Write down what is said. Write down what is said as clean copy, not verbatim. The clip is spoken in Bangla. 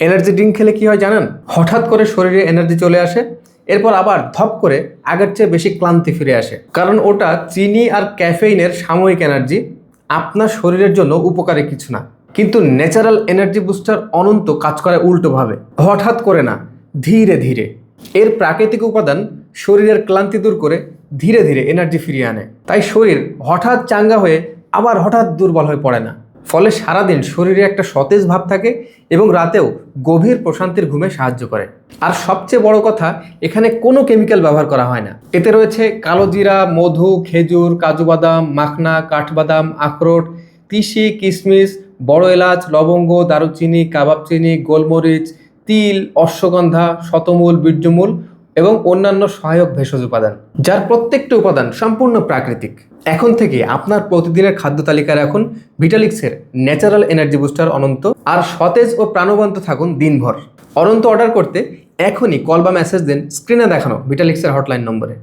এনার্জি ড্রিঙ্ক খেলে কি হয় জানেন? হঠাৎ করে শরীরে এনার্জি চলে আসে, এরপর আবার ধপ করে আগের চেয়ে বেশি ক্লান্তি ফিরে আসে। কারণ ওটা চিনি আর ক্যাফেইনের সাময়িক এনার্জি, আপনার শরীরের জন্য উপকারী কিছু না। কিন্তু ন্যাচারাল এনার্জি বুস্টার অনন্ত কাজ করে উল্টোভাবে, হঠাৎ করে না, ধীরে ধীরে। এর প্রাকৃতিক উপাদান শরীরের ক্লান্তি দূর করে ধীরে ধীরে এনার্জি ফিরিয়ে আনে। তাই শরীর হঠাৎ চাঙ্গা হয়ে আবার হঠাৎ দুর্বল হয়ে পড়ে না। ফলে সারাদিন শরীরে একটা সতেজ ভাব থাকে এবং রাতেও গভীর প্রশান্তির ঘুমে সাহায্য করে। আর সবচেয়ে বড় কথা, এখানে কোনো কেমিক্যাল ব্যবহার করা হয় না। এতে রয়েছে কালো জিরা, মধু, খেজুর, কাজু বাদাম, মাখনা, কাঠবাদাম, আখরোট, তিসি, কিশমিশ, বড় এলাচ, লবঙ্গ, দারুচিনি, কাবাব চিনি, গোলমরিচ, তিল, অশ্বগন্ধা, শতমূল, বীর্যমূল এবং অন্যান্য সহায়ক ভেষজ উপাদান, যার প্রত্যেকটা উপাদান সম্পূর্ণ প্রাকৃতিক। এখন থেকে আপনার প্রতিদিনের খাদ্য তালিকায় রাখুন ভিটালিক্সের ন্যাচারাল এনার্জি বুস্টার অনন্ত, আর সতেজ ও প্রাণবন্ত থাকুন দিনভর। অনন্ত অর্ডার করতে এখনই কল বা মেসেজ দিন স্ক্রিনে দেখানো ভিটালিক্সের হটলাইন নম্বরে।